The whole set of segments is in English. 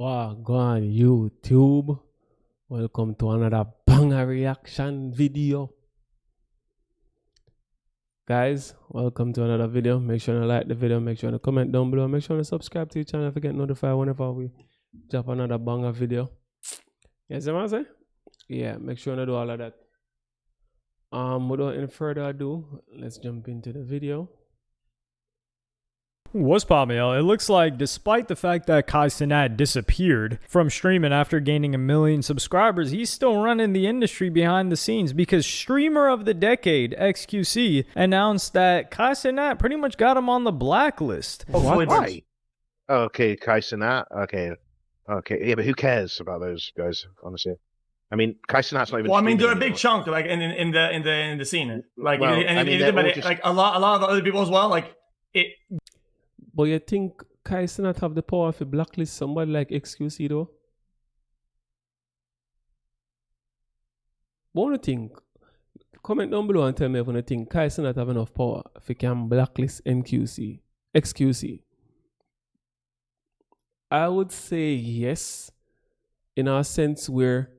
Wow, go on YouTube. Welcome to another banger reaction video. Guys, welcome to another video. Make sure to like the video, make sure to comment down below, make sure to subscribe to the channel if you get notified whenever we drop another banger video. Yes, what I say? Yeah, make sure to do all of that. Without any further ado, let's jump into the video. What's poppin', y'all? It looks like despite the fact that Cenat disappeared from streaming after gaining 1 million subscribers, he's still running the industry behind the scenes because Streamer of the Decade, xQc, announced that Cenat pretty much got him on the blacklist. What? Right. Okay, Cenat. Okay. Yeah, but who cares about those guys, honestly? I mean, Cenat's not even. Well, I mean, they're a big chunk, like in the scene. Like, well, and I mean, just... like a lot of the other people as well. Like it. But you think Cenat have the power to blacklist somebody like xQc though? What do you think? Comment down below and tell me if you think Cenat have enough power if he can blacklist xQc. I would say yes, in a sense where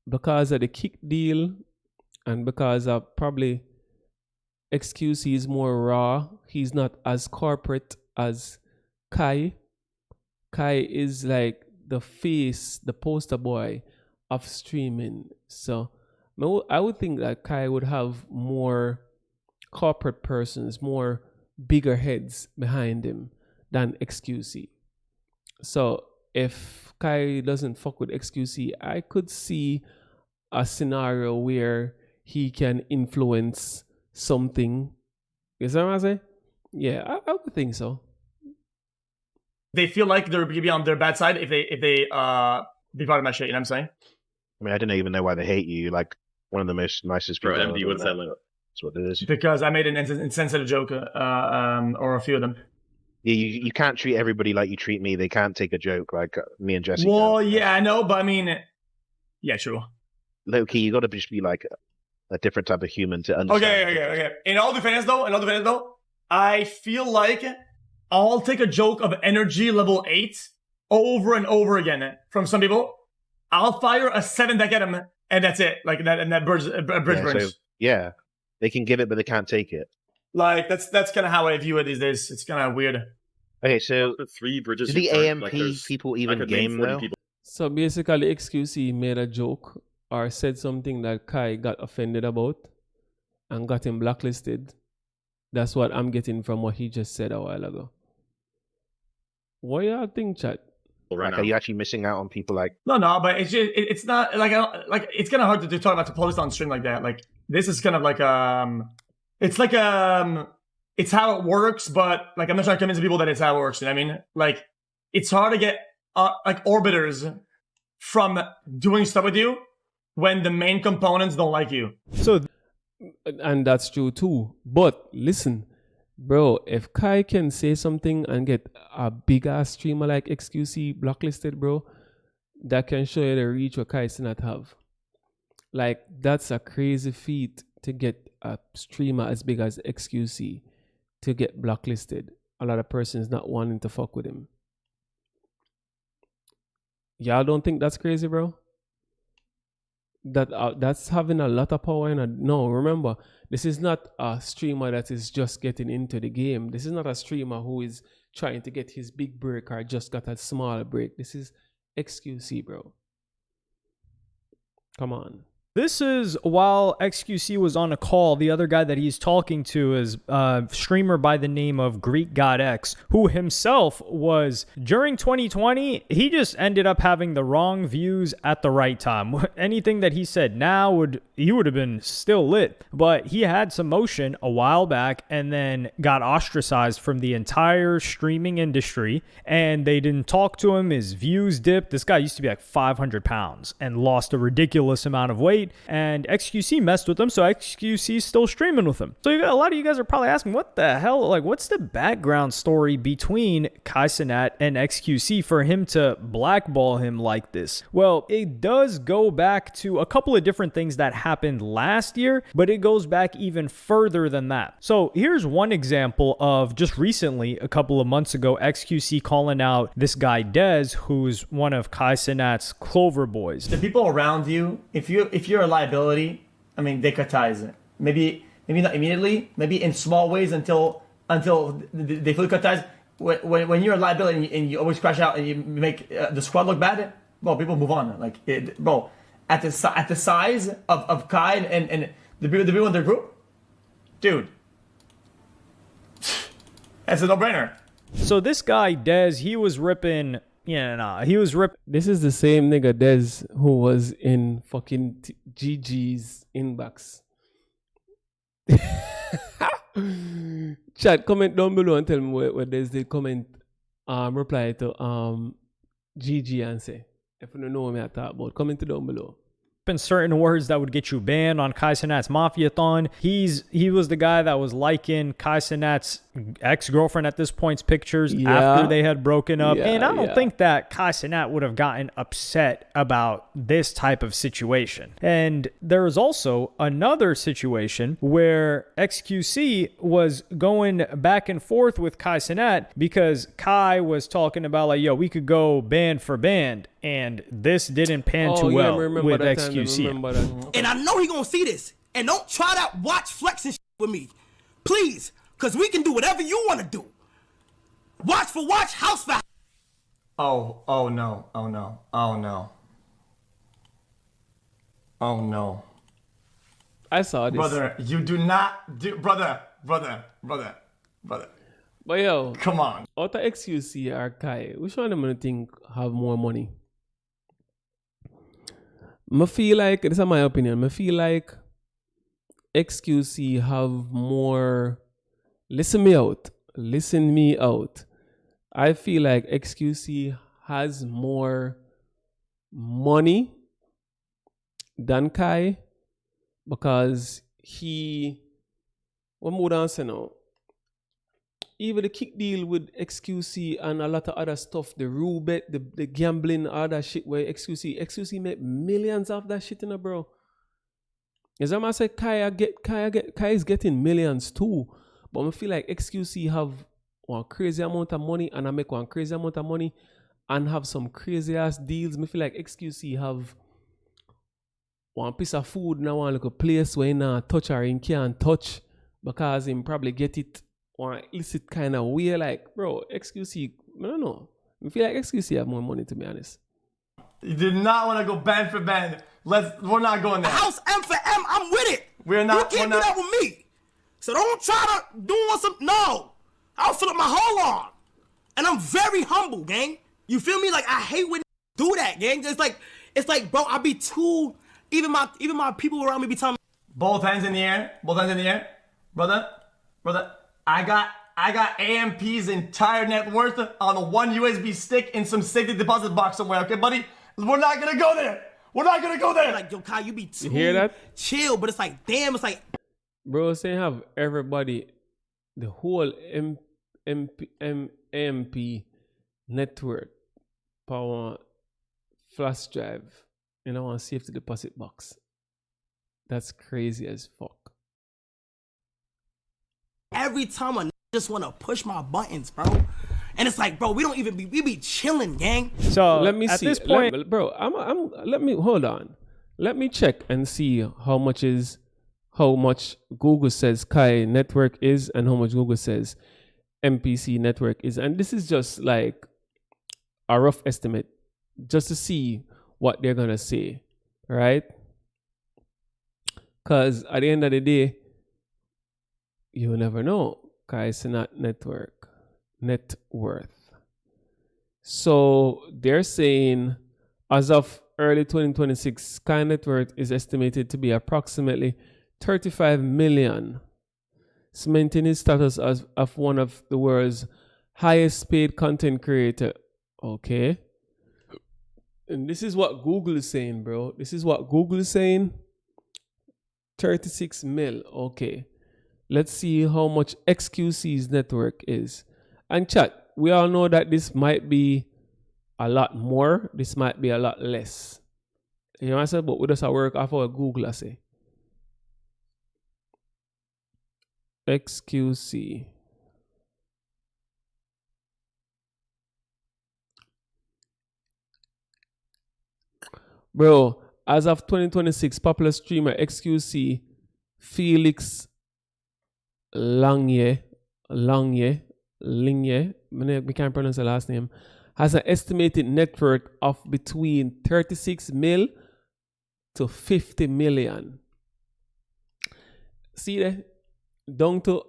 because of the kick deal and because of probably xQc is more raw. He's not as corporate as Kai. Kai is like the face, the poster boy of streaming. So I would think that Kai would have more corporate persons, more bigger heads behind him than xQc. So if Kai doesn't fuck with xQc, I could see a scenario where he can influence something. You see what I'm saying? Yeah, I would think so. They feel like they're gonna be on their bad side if they be part of my shit. You know what I'm saying? I mean, I didn't even know why they hate you. You're like one of the nicest people. Bro, MD, what's that like? That's what it is. Because I made an insensitive joke, or a few of them. Yeah, you can't treat everybody like you treat me. They can't take a joke like me and Jesse. Well, yeah, I know, but I mean, yeah, true. Low key, you got to just be like a different type of human to understand. Okay. In all defense though, I feel like I'll take a joke of energy level 8 over and over again from some people. I'll fire a 7 back at them, and that's it. Like that, and that bridge burns. So, yeah, they can give it, but they can't take it. Like that's kind of how I view it these days. It's kind of weird. Okay, so the 3 bridges. do the AMP people even game though? So basically, xQc made a joke or said something that Kai got offended about and got him blacklisted. That's what I'm getting from what he just said a while ago. What y'all think, chat? Right like, are you actually missing out on people like? No, but it's just it's not like it's kind of hard to talk about the police on stream like that. Like this is kind of like it's like it's how it works, but like I'm not trying to convince people that it's how it works. You know what I mean? Like it's hard to get like orbiters from doing stuff with you when the main components don't like you. So, and that's true too. But listen, bro, if Kai can say something and get a big ass streamer like xQc blacklisted, bro, that can show you the reach what Kai Cenat have. Like that's a crazy feat to get a streamer as big as xQc to get blacklisted. A lot of persons not wanting to fuck with him. Y'all don't think that's crazy, bro? That's having a lot of power. No, remember, this is not a streamer that is just getting into the game. This is not a streamer who is trying to get his big break or just got a small break. This is xQc, bro. Come on. this is while xQc was on a call. The other guy that he's talking to is a streamer by the name of Cenat GOT, who himself was, during 2020, he just ended up having the wrong views at the right time. Anything that he said now he would have been still lit, but he had some motion a while back and then got ostracized from the entire streaming industry, and they didn't talk to him. His views dipped. This guy used to be like 500 pounds and lost a ridiculous amount of weight. great. And xQc messed with him, so xQc is still streaming with him. So a lot of you guys are probably asking, what the hell? Like, what's the background story between Cenat and xQc for him to blackball him like this? Well, it does go back to a couple of different things that happened last year, but it goes back even further than that. So here's one example of just recently, a couple of months ago, xQc calling out this guy Dez, who's one of Cenat's Clover boys. The people around you, if you're a liability, I mean, they cut ties. Maybe not immediately, maybe in small ways until they fully cut ties. When you're a liability and you always crash out and you make the squad look bad, bro, people move on. Like, bro, at the size of Kai and the people in their group, dude, that's a no-brainer. So this guy Dez, he was ripping. He was ripping. This is the same nigga Dez who was in fucking GG's inbox. Chat, comment down below and tell me where Dez did comment, reply to GG and say, if you don't know what I talk about, comment down below. Certain words that would get you banned on Cenat's Mafiathon. He was the guy that was liking Cenat's ex-girlfriend at this point's pictures after they had broken up. And I don't think that Cenat would have gotten upset about this type of situation. And there was also another situation where xQc was going back and forth with Cenat because Kai was talking about like, yo, we could go band for band. And this didn't pan too well with xQc. And I know he gonna see this. And don't try to watch flexing with me. Please. Because we can do whatever you want to do. Watch for watch, house for house. Oh no. I saw this. Brother, you do not do... Brother. But yo, come on. Out of xQc or Kai, which one of them you think have more money? I feel like, this is my opinion, I feel like xQc have more... Listen me out. I feel like xQc has more money than Kai because what more than say now? Even the kick deal with xQc and a lot of other stuff, the Rubet, the gambling, all that shit where xQc make millions of that shit, bro. As I say, Kai is getting millions too. But I feel like xQc have one crazy amount of money and I make one crazy amount of money and have some crazy ass deals. I feel like xQc have one piece of food in one little place where you touch or you can't touch because him probably get it one illicit kind of way. Like, bro, xQc, I don't know. I feel like xQc have more money, to be honest. You did not want to go band for band. We're not going there. House M for M, I'm with it. You can't do that with me. So don't try to do some. No, I'll fill up my whole arm, and I'm very humble, gang. You feel me? Like I hate when do that, gang. It's like, bro, I be too. Even my people around me be telling me. Both hands in the air, brother. I got AMP's entire net worth on a one USB stick in some safety deposit box somewhere. Okay, buddy. We're not gonna go there. Like, yo, Kai, you be too You hear that? chill, but it's like, damn, it's like. Bro, say have everybody, the whole AMP network, power, flash drive, and I want safety deposit box. That's crazy as fuck. Every time I just want to push my buttons, bro. And it's like, bro, we be chilling, gang. So let me at see. this point, Let me hold on. Let me check and see how much Google says Kai network is and how much Google says MPC network is. And this is just like a rough estimate just to see what they're going to say, right? Because at the end of the day, you will never know. Kai Cenat network, net worth. So they're saying as of early 2026, Kai net worth is estimated to be approximately 35 million, cementing his status as of one of the world's highest paid content creator. Okay. And this is what Google is saying, bro. This is what Google is saying. 36 mil. Okay. Let's see how much xQc's network is. And chat, we all know that this might be a lot more. This might be a lot less. You know what I said? But we just work off our Google, I say. xQc. Bro, as of 2026, popular streamer xQc Felix Langye, we can't pronounce the last name, has an estimated net worth of between 36 mil to 50 million. See that? Down to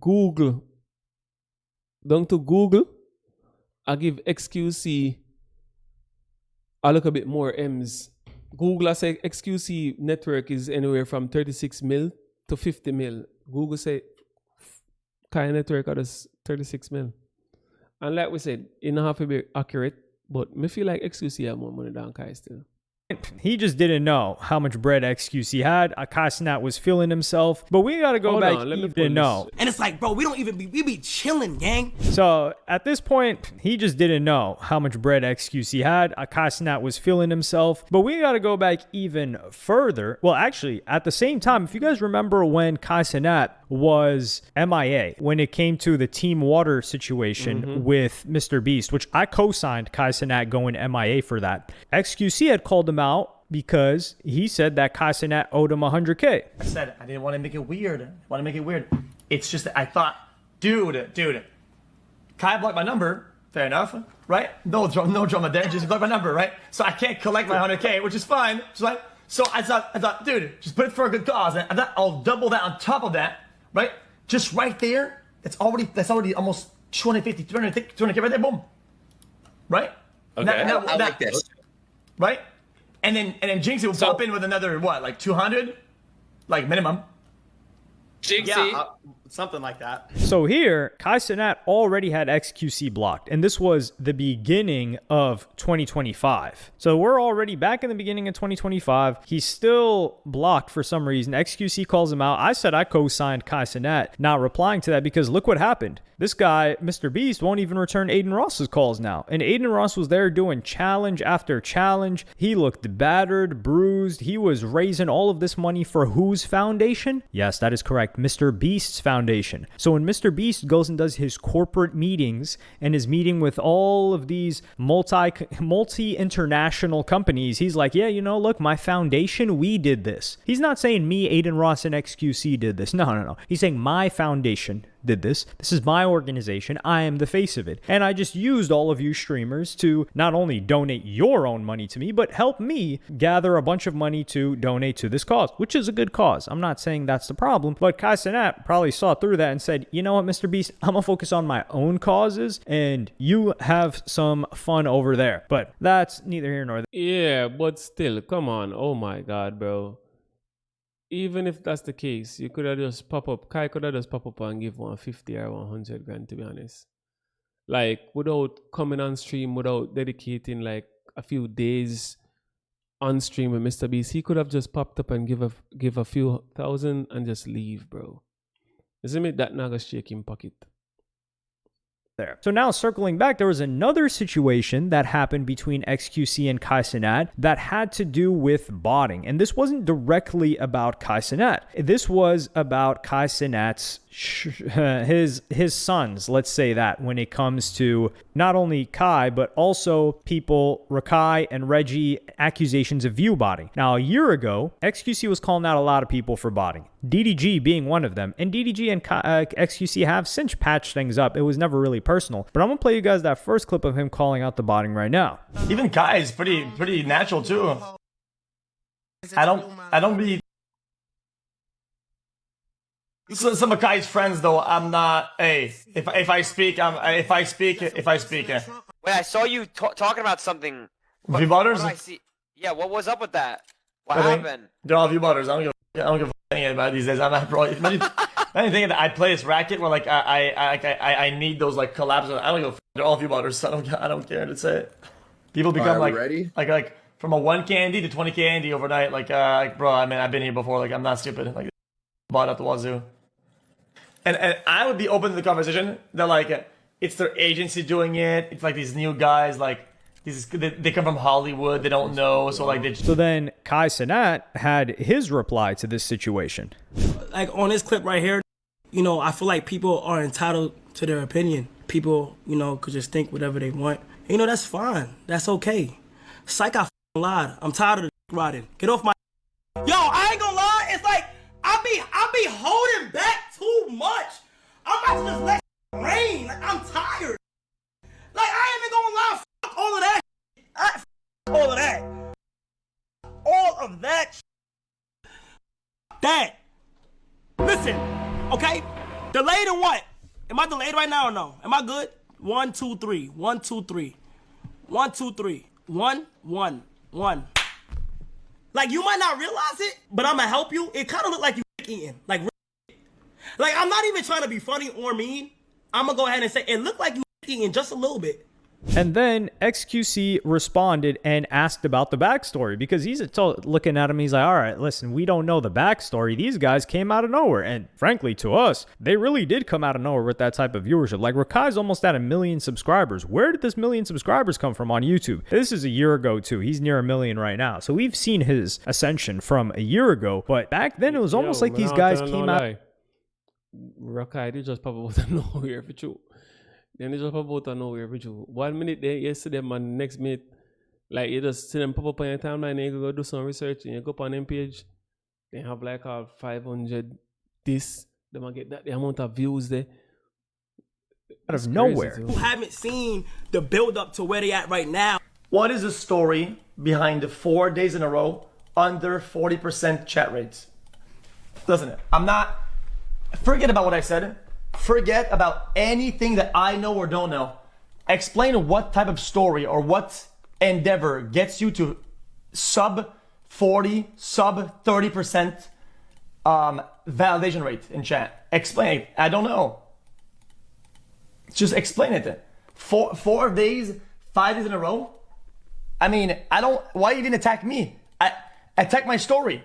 Google. I give xQc a little bit more M's. Google, I say xQc network is anywhere from 36 mil to 50 mil. Google say Kai network is 36 mil. And like we said, it don't have to be accurate, but me feel like xQc have more money than Kai still. He just didn't know how much bread xQc had. Cenat was feeling himself, but we gotta go back even to know. And it's like, bro, we be chilling, gang. So at this point, he just didn't know how much bread xQc had. Cenat was feeling himself, but we gotta go back even further. Well, actually, at the same time, if you guys remember when Cenat was MIA, when it came to the Team Water situation with Mr. Beast, which I co-signed Cenat going MIA for that. xQc had called him out because he said that Cenat owed him 100K. I said I didn't want to make it weird. It's just that I thought, dude, Kai blocked my number. Fair enough, right? No drama there. Just blocked my number, right? So I can't collect my 100K, which is fine. So I thought, dude, just put it for a good cause. And I thought I'll double that on top of that, right? Just right there. That's already almost 250, 200K right there. Boom. Right? Okay. I like this. Right? And then Jinxie will pop in with another, what, like 200? Like minimum. Jinxie. Yeah, something like that. So here, Cenat already had xQc blocked, and this was the beginning of 2025. So we're already back in the beginning of 2025. He's still blocked for some reason. xQc calls him out. I said I co-signed Cenat, not replying to that because look what happened. This guy, Mr. Beast, won't even return Aiden Ross's calls now. And Aiden Ross was there doing challenge after challenge. He looked battered, bruised. He was raising all of this money for whose foundation? Yes, that is correct. Mr. Beast's foundation. So when Mr. Beast goes and does his corporate meetings and is meeting with all of these multi-international companies, he's like, yeah, look, my foundation, we did this. He's not saying me, Aiden Ross, and xQc did this. No. He's saying my foundation did this. This is my organization. I am the face of it. And I just used all of you streamers to not only donate your own money to me, but help me gather a bunch of money to donate to this cause, which is a good cause. I'm not saying that's the problem, but Cenat probably saw through that and said, you know what, Mr. Beast, I'm gonna focus on my own causes and you have some fun over there. But that's neither here nor there. Yeah, but still, come on. Oh my God, bro. Even if that's the case, you could have just Kai could have just pop up and give 150 or 100 grand, to be honest. Like, without coming on stream, without dedicating like a few days on stream with Mr. Beast, he could have just popped up and give a few thousand and just leave, bro. Isn't it that naga shake in pocket? There. So now circling back, there was another situation that happened between xQc and Cenat that had to do with botting. And this wasn't directly about Cenat. This was about Cenat's his sons, let's say that, when it comes to not only Kai, but also people, Rakai and Reggie, accusations of view botting. Now, a year ago, xQc was calling out a lot of people for botting, DDG being one of them. And DDG and xQc have since patched things up. It was never really personal. But I'm going to play you guys that first clip of him calling out the botting right now. Even Kai is pretty natural, too. I don't really... So some of Kai's friends, though, I'm not. Hey, if I speak. Wait, I saw you talking about something. View botters? I see. Yeah, what was up with that? What happened? They're all view botters. I don't give a anything about these days. I'm not probably. I think that I play this racket where like I need those like collabs. I don't give a they're all view botters. So I don't care to say it. People become Right, are we ready? like from a 1 candy to 20 candy overnight. Like bro, I mean, I've been here before. Like, I'm not stupid. Like, bought at the wazoo. And I would be open to the conversation that like it's their agency doing it. It's like these new guys, like they come from Hollywood. They don't know, so like they. So then Kai Cenat had his reply to this situation. Like on this clip right here, you know, I feel like people are entitled to their opinion. People, you know, could just think whatever they want. You know, that's fine. That's okay. Psych, I lied. I'm tired of the riding. Get off my. Yo, I ain't gonna lie. It's like I be holding back too much. I'm about to just let rain. Like, I'm tired. Like, I ain't even gonna lie. Fuck all of that. Fuck all of that. All of that. That. Listen, okay? Delayed or what? Am I delayed right now or no? Am I good? 1, 2, 3. 1, 2, 3. 1, 2, 3. 1, 1, 1. Like, you might not realize it, but I'm gonna help you. It kind of look like you eating. Like, I'm not even trying to be funny or mean. I'm gonna go ahead and say it looked like you eating just a little bit. And then xQc responded and asked about the backstory because he's looking at him. He's like, all right, listen, we don't know the backstory. These guys came out of nowhere. And frankly, to us, they really did come out of nowhere with that type of viewership. Like Rakai's almost at 1 million subscribers. Where did this 1 million subscribers come from on YouTube? This is a year ago too. He's near 1 million right now. So we've seen his ascension from a year ago. But back then it was almost like these guys came out. Rakai, they just pop out of nowhere for you. Then they just pop out of nowhere for you. 1 minute there, you see them, and next minute, like you just see them pop up on your timeline, and you go do some research, and you go up on them page, they have like 500 this, they might get that the amount of views there. Out of nowhere. You haven't seen the build up to where they at right now. What is the story behind the 4 days in a row under 40% chat rates? Listen, I'm not. Forget about what I said. Forget about anything that I know or don't know. Explain what type of story or what endeavor gets you to sub 40, sub 30% validation rate in chat. Explain it. I don't know. Just explain it. 4 days, 5 days in a row. I mean, why even attack me? Attack my story.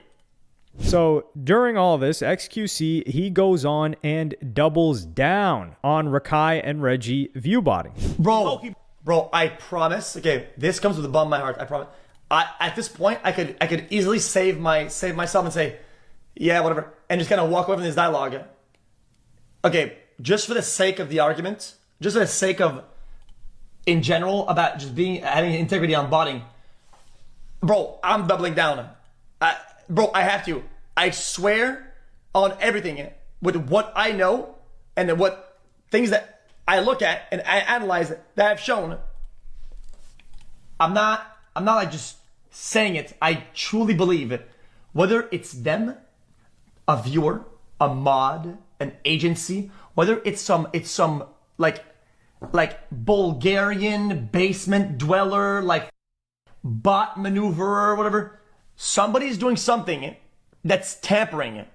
So during all this, xQc, he goes on and doubles down on Rakai and Reggie viewbotting. Bro, I promise. Okay, this comes with a bum in my heart. I promise. At this point, I could easily save myself and say, yeah, whatever, and just kind of walk away from this dialogue. Okay, just for the sake of the argument, just for the sake of, in general, about just having integrity on botting. Bro, I'm doubling down. Bro, I have to. I swear on everything with what I know and what things that I look at and I analyze that I've shown. I'm not like just saying it. I truly believe it. Whether it's them, a viewer, a mod, an agency, whether it's some like Bulgarian basement dweller, like bot maneuverer, whatever. Somebody's doing something that's tampering it.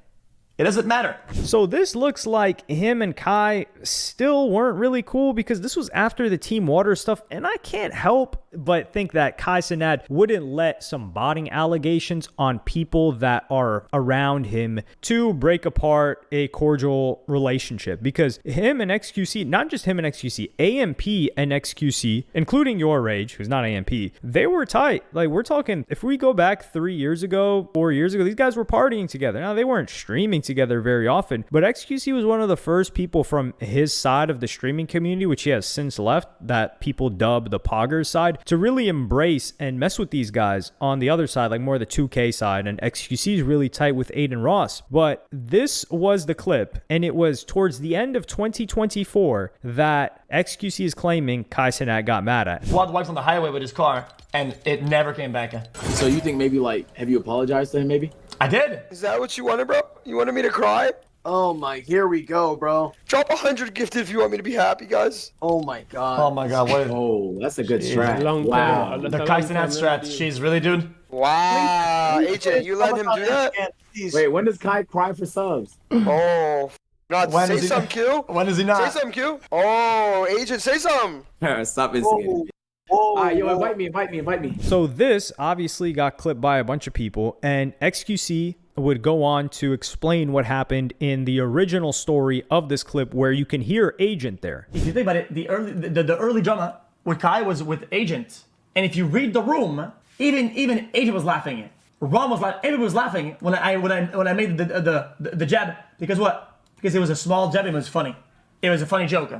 It doesn't matter. So this looks like him and Kai still weren't really cool because this was after the Team Water stuff. And I can't help but think that Kai Cenat wouldn't let some botting allegations on people that are around him to break apart a cordial relationship. Because him and xQc, not just him and xQc, AMP and xQc, including Your Rage, who's not AMP, they were tight. Like, we're talking, if we go back 3 years ago, 4 years ago, these guys were partying together. Now, they weren't streaming together very often, but xQc was one of the first people from his side of the streaming community, which he has since left, that people dub the Poggers side, to really embrace and mess with these guys on the other side, like more the 2K side, and xQc is really tight with Aiden Ross. But this was the clip, and it was towards the end of 2024 that xQc is claiming Kai Cenat got mad at. Walked on the highway with his car, and it never came back. So you think maybe, like, have you apologized to him maybe? I did. Is that what you wanted, bro? You wanted me to cry? Oh my, here we go, bro. Drop 100 gifted if you want me to be happy, guys. Oh my god. Oh my god, what? Oh, that's a good strat. Wow. The Kai Cenat strat, she's really, dude. Wow, Agent, you let him do that? Wait, when does Kai cry for subs? Oh, God, say something, Q. When is he not? Say something, Q. Oh, Agent, say something. Stop instigating. All right, yo, invite me. So this obviously got clipped by a bunch of people, and XQC would go on to explain what happened in the original story of this clip, where you can hear Agent there. If you think about it, the early drama with Kai was with Agent, and if you read the room, even Agent was laughing. Ron was laughing. Everyone was laughing when I made the jab, because what? Because it was a small jab. It was funny. It was a funny joke.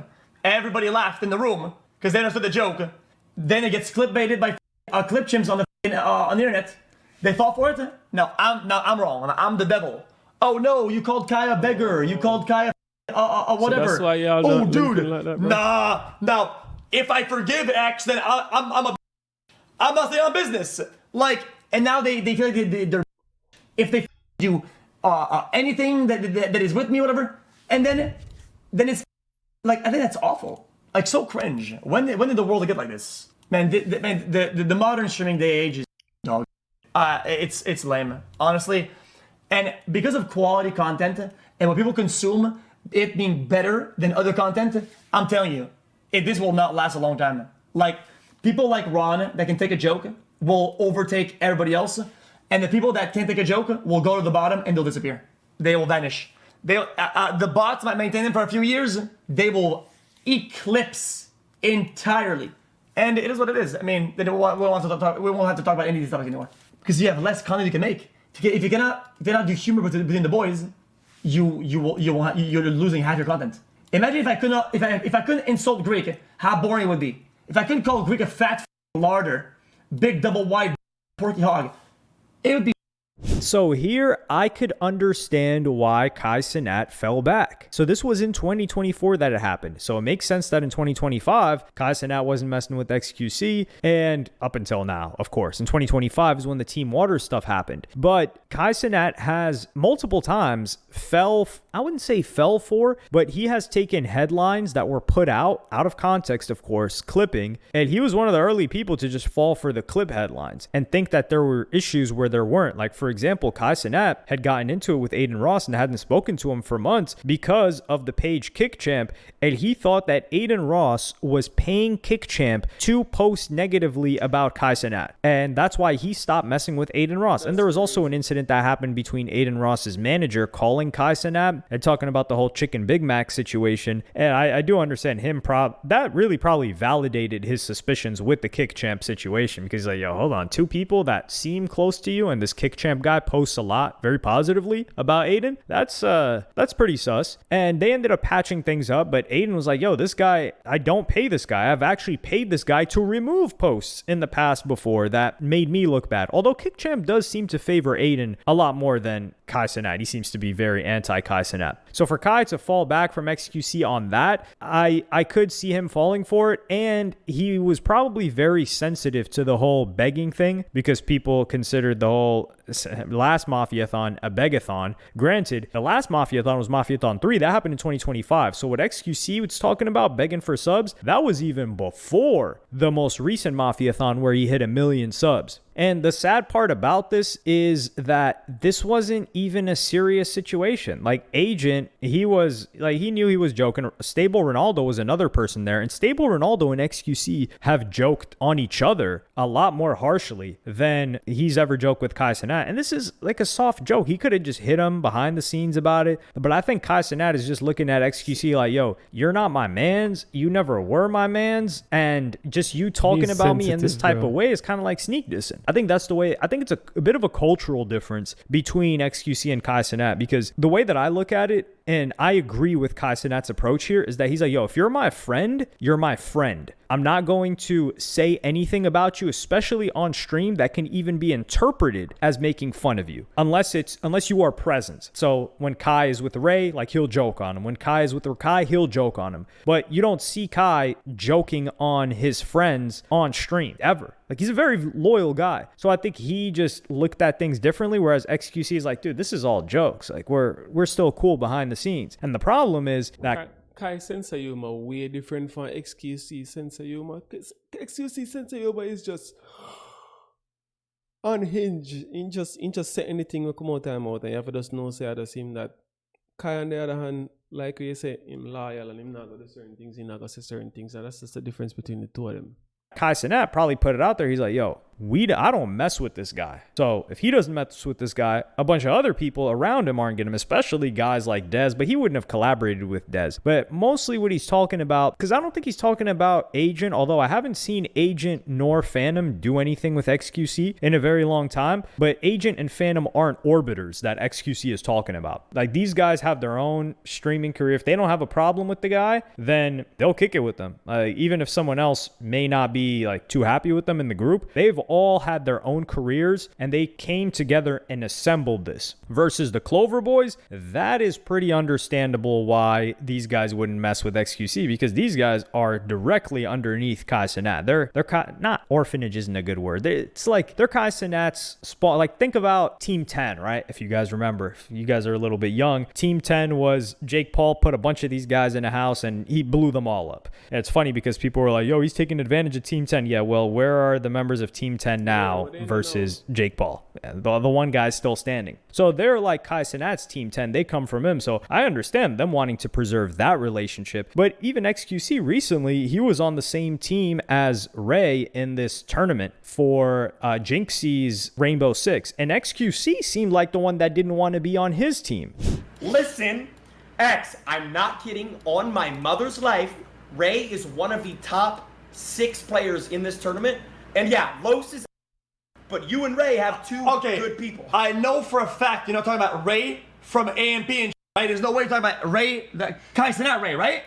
Everybody laughed in the room because they understood the joke. Then it gets clickbaited by clip chimps on the internet. They fall for it. No, I'm wrong. I'm the devil. Oh no, you called Kai a beggar. You called Kai a whatever. So that's why y'all oh don't dude, like that, bro. nah. If I forgive X, then I'm nothing on business. Like, and now they feel like they're if they do anything that is with me, whatever, and then it's like, I think that's awful. Like, so cringe. When did the world get like this? Man, the modern streaming day age is dog. It's lame, honestly. And because of quality content and what people consume, it being better than other content, I'm telling you, this will not last a long time. Like, people like Ron that can take a joke will overtake everybody else, and the people that can't take a joke will go to the bottom and they'll disappear. They will vanish. The bots might maintain them for a few years. They will eclipse entirely. And it is what it is. I mean, we won't have to talk about any of these topics anymore, because you have less content you can make. If you cannot do humor between the boys, you're losing half your content. Imagine if I couldn't insult Greek, how boring it would be. If I couldn't call Greek a fat larder, big double wide porky hog, it would be. So here I could understand why Kai Cenat fell back. So this was in 2024 that it happened. So it makes sense that in 2025, Kai Cenat wasn't messing with XQC, and up until now, of course. In 2025 is when the Team Water stuff happened. But Kai Cenat has multiple times I wouldn't say fell for, but he has taken headlines that were put out of context, of course, clipping, and he was one of the early people to just fall for the clip headlines and think that there were issues where there weren't. Like, for example, Kai Cenat had gotten into it with Aiden Ross and hadn't spoken to him for months because of the page KickChamp, and he thought that Aiden Ross was paying KickChamp to post negatively about Kai Cenat, and that's why he stopped messing with Aiden Ross. And there was also an incident that happened between Aiden Ross's manager calling Kai Cenat and talking about the whole Chicken Big Mac situation, and I do understand him. That really probably validated his suspicions with the KickChamp situation, because like, yo, hold on, two people that seem close to you and this KickChamp guy posts a lot very positively about Aiden. That's pretty sus. And they ended up patching things up, but Aiden was like, yo, this guy, I don't pay this guy. I've actually paid this guy to remove posts in the past before that made me look bad. Although KickChamp does seem to favor Aiden a lot more than Kai Cenat. He seems to be very anti-Kai Cenat. So for Kai to fall back from XQC on that, I could see him falling for it. And he was probably very sensitive to the whole begging thing, because people considered the whole last Mafiathon a begathon. Granted, the last Mafiathon was Mafiathon 3. That happened in 2025. So what XQC was talking about, begging for subs, that was even before the most recent Mafiathon where he hit 1 million subs. And the sad part about this is that this wasn't even a serious situation. Like, Agent, he knew he was joking. Stable Ronaldo was another person there, and Stable Ronaldo and XQC have joked on each other a lot more harshly than he's ever joked with Kai Cenat. And this is like a soft joke. He could have just hit him behind the scenes about it. But I think Kai Cenat is just looking at XQC like, yo, you're not my mans. You never were my mans. And just you talking about me in this type of way is kind of like sneak dissing. I think that's the way. I think it's a bit of a cultural difference between XQC and Kai Cenat, because the way that I look at it, and I agree with Kai Cenat's approach here, is that he's like, yo, if you're my friend, you're my friend. I'm not going to say anything about you, especially on stream, that can even be interpreted as making fun of you, unless you are present. So when Kai is with Ray, like, he'll joke on him. When Kai is with Kai, he'll joke on him. But you don't see Kai joking on his friends on stream ever. Like, he's a very loyal guy. So I think he just looked at things differently, whereas XQC is like, dude, this is all jokes. Like, we're still cool behind the scenes. And the problem is that Kai sense of humor way different from XQC sense of humor. XQC sense of humor is just unhinged. In just say anything will come out time out, and you have to just know, say, I just him that Kai, on the other hand, like you say, him loyal and him not going to do certain things, he not going to say certain things, and that's just the difference between the two of them. Kai Cenat probably put it out there. He's like, yo, I don't mess with this guy. So if he doesn't mess with this guy, a bunch of other people around him aren't getting him, especially guys like Dez, but he wouldn't have collaborated with Dez. But mostly what he's talking about, because I don't think he's talking about Agent, although I haven't seen Agent nor Phantom do anything with xQc in a very long time, but Agent and Phantom aren't orbiters that xQc is talking about. Like, these guys have their own streaming career. If they don't have a problem with the guy, then they'll kick it with them. Even if someone else may not be like too happy with them in the group, they've all had their own careers and they came together and assembled this. Versus the Clover Boys, that is pretty understandable why these guys wouldn't mess with xQc, because these guys are directly underneath Kai Cenat. They're not orphanage isn't a good word. It's like they're Kai Cenat's spot. Like, think about Team 10, right? If you guys remember, if you guys are a little bit young, Team 10 was Jake Paul put a bunch of these guys in a house and he blew them all up. And it's funny because people were like, yo, he's taking advantage of Team 10. Yeah, well, where are the members of Team 10 now versus Jake Paul? The one guy's still standing. So they're like Kai Cenat's Team 10. They come from him. So I understand them wanting to preserve that relationship. But even xQc recently, he was on the same team as Ray in this tournament for Jinxie's Rainbow Six. And xQc seemed like the one that didn't want to be on his team. Listen, X, I'm not kidding. On my mother's life, Ray is one of the top 6 players in this tournament. And yeah, Los is, but you and Ray have two good people. I know for a fact you're not talking about Ray from AMP and right? There's no way you're talking about Ray, Kai Cenat Ray, right?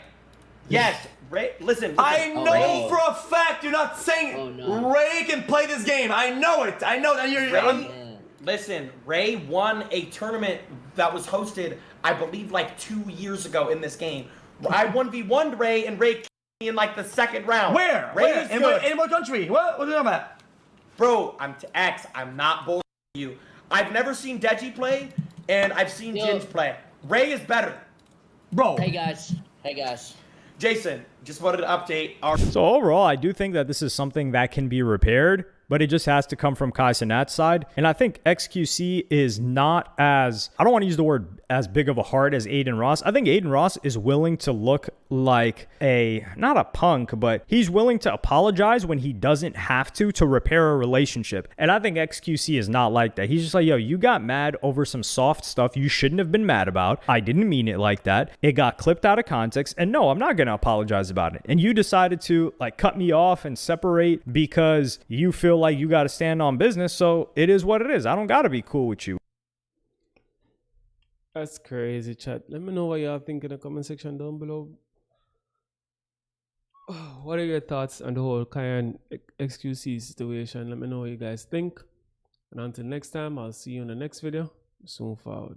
Yes, Ray, listen. I know for a fact you're not saying Ray can play this game. I know it. I know that you're... Listen, Ray won a tournament that was hosted, I believe, like 2 years ago in this game. I 1v1'd Ray, and Ray me in like the second round. Where? Ray Where? In what country? What are you talking about? Bro, I'm not bullshitting you. I've never seen Deji play, and I've seen Jinx play. Ray is better. Bro. Hey guys. Jason, just wanted to update our... So overall, I do think that this is something that can be repaired, but it just has to come from Kai Cenat's side. And I think xQc is not as, I don't want to use the word as big of a heart as Aiden Ross. I think Aiden Ross is willing to look like not a punk, but he's willing to apologize when he doesn't have to repair a relationship. And I think xQc is not like that. He's just like, yo, you got mad over some soft stuff you shouldn't have been mad about. I didn't mean it like that. It got clipped out of context. And no, I'm not going to apologize about it. And you decided to like cut me off and separate because you feel like you got to stand on business. So it is what it is. I don't got to be cool with you. That's crazy, chat. Let me know what y'all think in the comment section down below. What are your thoughts on the whole Kai and xQc situation? Let me know what you guys think. And until next time, I'll see you in the next video. Soon forward.